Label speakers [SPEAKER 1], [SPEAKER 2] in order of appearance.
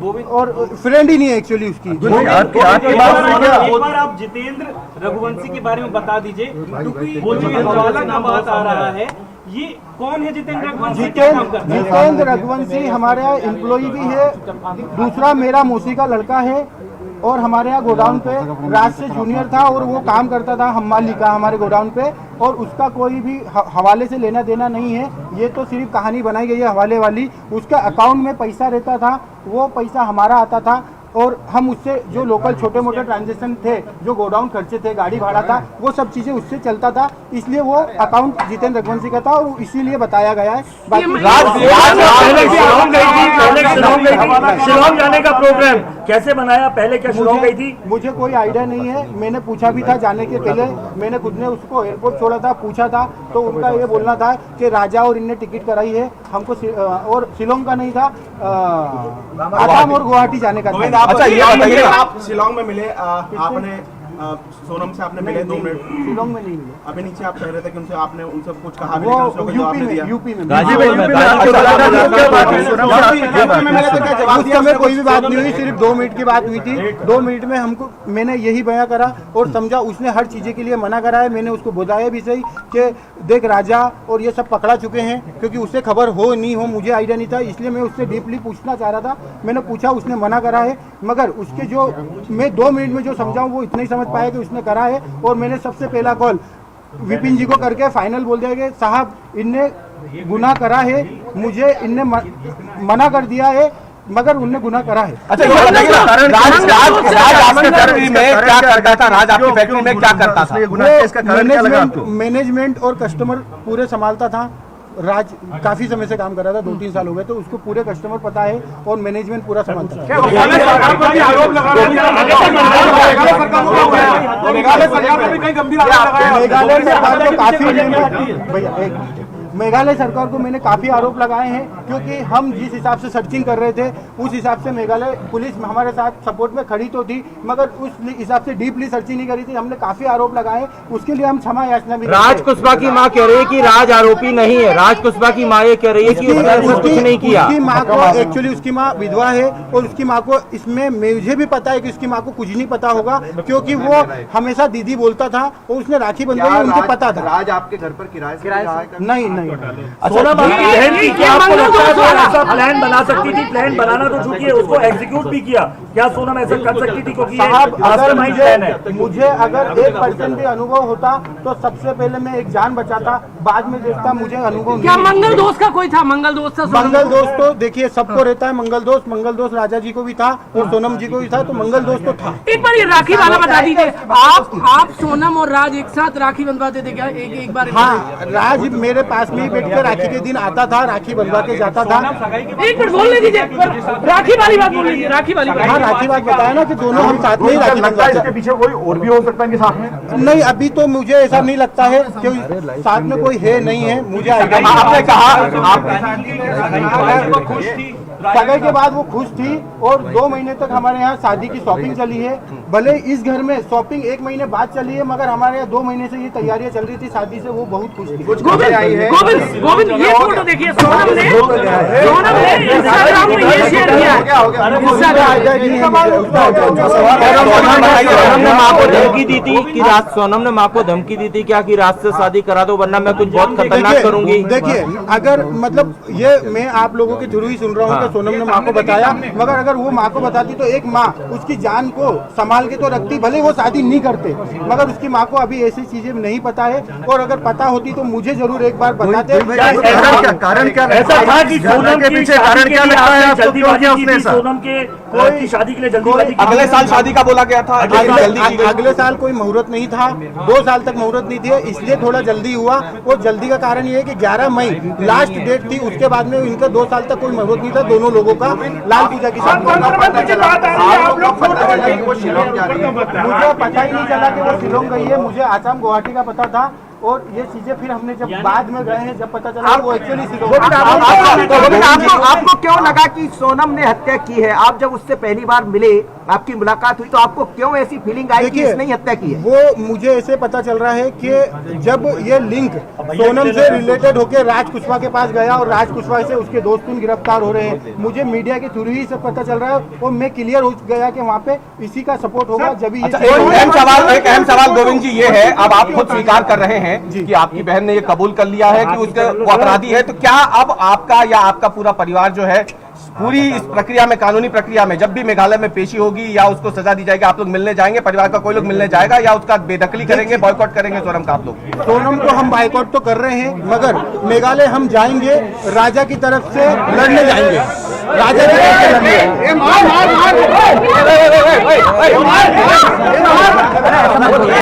[SPEAKER 1] और फ्रेंड ही नहीं है एक्चुअली उसकी।
[SPEAKER 2] एक बार आप जितेंद्र रघुवंशी के बारे में बता दीजिए, क्योंकि वो जो हवाला का बात आ रहा है, ये कौन है जितेंद्र रघुवंशी?
[SPEAKER 1] जितेंद्र रघुवंशी हमारे यहाँ एम्प्लॉय भी है, दूसरा मेरा मौसी का लड़का है, और हमारे यहाँ गोडाउन पे राज से जूनियर था और वो काम करता था हम्माली का हमारे गोडाउन पे, और उसका कोई भी हवाले से लेना देना नहीं है। ये तो सिर्फ कहानी बनाई गई है हवाले वाली। उसका अकाउंट में पैसा रहता था, वो पैसा हमारा आता था, और हम उससे जो लोकल छोटे मोटे ट्रांजेक्शन थे, जो गोडाउन खर्चे थे, गाड़ी भाड़ा था, वो सब चीजें उससे चलता था, इसलिए वो अकाउंट जितेंद्र रघुवंशी का था और इसीलिए बताया गया है।
[SPEAKER 3] शिलोंग जाने का प्रोग्राम कैसे बनाया, पहले क्या शिलोंग गई थी?
[SPEAKER 1] मुझे कोई आइडिया नहीं है, मैंने पूछा भी था जाने के पहले, मैंने खुद ने उसको एयरपोर्ट छोड़ा था, पूछा था, तो उनका ये बोलना था कि राजा और इनने टिकट कराई है हमको, और शिलोंग का नहीं था, आसाम और गुवाहाटी जाने का था।
[SPEAKER 4] अच्छा, ये बताइए, आप शिलोंग में मिले, आपने सोनम से आपने मिले 2 मिनट?
[SPEAKER 1] शिलोंग में नहीं मिले,
[SPEAKER 4] अभी नीचे आप कह रहे थे कि उनसे आपने उनसे कुछ कहा भी
[SPEAKER 1] वो
[SPEAKER 4] नहीं,
[SPEAKER 1] यूपी में कोई भी बात नहीं हुई, सिर्फ 2 मिनट की बात हुई थी। 2 मिनट में हमको मैंने यही बयां करा और समझा, उसने हर चीज़ें के लिए मना करा है। मैंने उसको बताया भी सही कि देख राजा और ये सब पकड़ा चुके हैं, क्योंकि उससे खबर हो नहीं हो मुझे आइडिया नहीं था, इसलिए मैं उससे डीपली पूछना चाह रहा था। मैंने पूछा, उसने मना करा है, मगर उसके जो मैं 2 मिनट में जो समझाऊँ वो इतना ही समझ पाया कि उसने करा है। और मैंने सबसे पहला कॉल विपिन जी को करके फाइनल बोल दिया कि साहब इनने गुनाह करा है, मुझे इनने मना कर दिया है, मगर उनने गुनाह करा है।
[SPEAKER 5] अच्छा, राज आपकी फैक्ट्री में क्या करता था? राज आपकी फैक्ट्री में क्या करता था?
[SPEAKER 1] मैनेजमेंट और कस्टमर पूरे संभालता था। राज काफी समय से काम कर रहा था, 2-3 साल हो गए, तो उसको पूरे कस्टमर पता है और मैनेजमेंट पूरा संभालता है।
[SPEAKER 4] मेघालय सरकार पर भी आरोप लगा रहा है, मेघालय सरकार पर भी कई गंभीर आरोप लगाया।
[SPEAKER 1] मेघालय सरकार को काफी भैया मेघालय सरकार को मैंने काफी आरोप लगाए हैं, क्योंकि हम जिस हिसाब से सर्चिंग कर रहे थे उस हिसाब से मेघालय पुलिस हमारे साथ सपोर्ट में खड़ी तो थी, मगर उस हिसाब से डीपली सर्चिंग नहीं करी थी। हमने काफी आरोप लगाए, उसके लिए हम क्षमा याचना भी।
[SPEAKER 5] राज कुशवाहा की मां कह रही है कि राज आरोपी नहीं है। राज कुशवाहा की मां ये कह रही है कि उसने कुछ नहीं किया।
[SPEAKER 1] उसकी माँ को एक्चुअली उसकी माँ विधवा है, और उसकी माँ को इसमें मुझे भी पता है कि उसकी माँ को कुछ नहीं पता होगा, क्योंकि वो हमेशा दीदी बोलता था और उसने राखी बंधवाई, उनको पता था।
[SPEAKER 4] राज आपके घर पर किराए से
[SPEAKER 1] नहीं।
[SPEAKER 3] सोनम बहन की क्या आपको लगता है वो ऐसा प्लान बना सकती थी? प्लान बनाना तो चूंकि है, उसको एग्जीक्यूट भी किया, क्या सोनम ऐसा कर सकती थी? क्योंकि
[SPEAKER 1] मुझे अगर 1% भी अनुभव होता तो सबसे पहले मैं एक जान बचाता, बाद में देखता। मुझे अनुभव नहीं।
[SPEAKER 6] क्या मंगल दोस्त का कोई था? मंगल दोस्त
[SPEAKER 1] तो देखिए सबको रहता है मंगल दोस्त राजा जी को भी था और सोनम जी को भी था, तो मंगल दोस्त तो था।
[SPEAKER 6] एक बार ये राखी वाला बता दीजिए, आप सोनम और राज एक साथ राखी बंधवाते थे क्या? एक बार?
[SPEAKER 1] हाँ, राज मेरे पास में बैठ के राखी के दिन आता था, राखी बंधवा के जाता था।
[SPEAKER 6] एक मिनट बोलने दीजिए, राखी वाली बात बोल लीजिए। राखी वाली बात,
[SPEAKER 1] हाँ राखी बात बताया ना कि दोनों हम साथ में ही राखी बंधवाते।
[SPEAKER 4] इसके पीछे कोई और भी हो सकता है साथ में?
[SPEAKER 1] नहीं, अभी तो मुझे ऐसा नहीं लगता है, क्योंकि साथ में कोई है नहीं है। मुझे
[SPEAKER 5] आपने कहा
[SPEAKER 1] सगाई के बाद वो खुश थी और 2 महीने तक हमारे यहाँ शादी की शॉपिंग चली है। भले इस घर में शॉपिंग 1 महीने बाद चली है, मगर हमारे यहाँ 2 महीने से ये तैयारियां चल रही थी शादी से, वो बहुत खुश थी।
[SPEAKER 6] गोविंद ये फोटो देखिए, सोनम ने इंस्टाग्राम में ये शेयर किया है।
[SPEAKER 5] सोनम ने माँ को धमकी दी थी क्या कि राज से शादी करा दो वरना मैं कुछ बहुत खतरनाक करूंगी?
[SPEAKER 1] देखिए, अगर मतलब ये मैं आप लोगों के थ्रू ही सुन रहा हूँ कि सोनम ने माँ को बताया, मगर अगर वो माँ को बताती तो एक माँ उसकी जान को संभाल के तो रखती, भले वो शादी नहीं करते, मगर उसकी माँ को अभी ऐसी चीजें नहीं पता है, और अगर पता होती तो मुझे जरूर एक बार बताते।
[SPEAKER 4] कारण क्या
[SPEAKER 3] ऐसा था कि सोनम के पीछे कारण क्या लगता है?
[SPEAKER 4] जल्दीबाजी की
[SPEAKER 3] सोनम के कोई शादी के लिए जल्दीबाजी?
[SPEAKER 5] अगले साल शादी का बोला गया था।
[SPEAKER 1] अगले साल कोई मुहूर्त नहीं था, 2 साल तक मुहूर्त नहीं थी, इसलिए थोड़ा जल्दी हुआ। और जल्दी का कारण ये है कि 11 मई लास्ट डेट थी, उसके बाद में इनका 2 साल तक कोई मुहूर्त नहीं था दोनों लोगों का। लाल पूजा की शादी, मुझे पता ही नहीं चला कि वो शिलोंग गई है, मुझे आसाम गुवाहाटी का पता था। और ये चीजें फिर हमने जब बाद में गए हैं, जब पता चला वो एक्चुअली
[SPEAKER 7] आपको क्यों लगा कि सोनम ने हत्या की है? आप जब उससे पहली बार मिले आपकी मुलाकात हुई तो आपको क्यों ऐसी फीलिंग आई कि इसने ही हत्या की है?
[SPEAKER 1] वो मुझे ऐसे पता चल रहा है कि जब ये लिंक सोनम से रिलेटेड होकर राज कुशवाहा के पास गया और राज कुशवाहा से उसके दोस्त गिरफ्तार हो रहे हैं, मुझे मीडिया के थ्रू ही सब पता चल रहा है और मैं क्लियर हो गया कि वहाँ पे इसी का सपोर्ट होगा जब भी।
[SPEAKER 8] अच्छा, एक अहम सवाल गोविंद जी ये है, अब आप खुद स्वीकार कर रहे हैं कि आपकी बहन ने ये कबूल कर लिया है कि उसका वो अपराधी है, तो क्या अब आपका या आपका पूरा परिवार जो है पूरी इस प्रक्रिया में, कानूनी प्रक्रिया में, जब भी मेघालय में पेशी होगी या उसको सजा दी जाएगी, आप लोग मिलने जाएंगे, परिवार का कोई लोग मिलने जाएगा या उसका बेदखली करेंगे, बॉयकॉट करेंगे सोनम का आप लोग?
[SPEAKER 1] सोनम को हम बॉयकॉट तो कर रहे हैं, मगर मेघालय हम जाएंगे, राजा की तरफ से लड़ने जाएंगे, राजा की तरफ से लड़ने।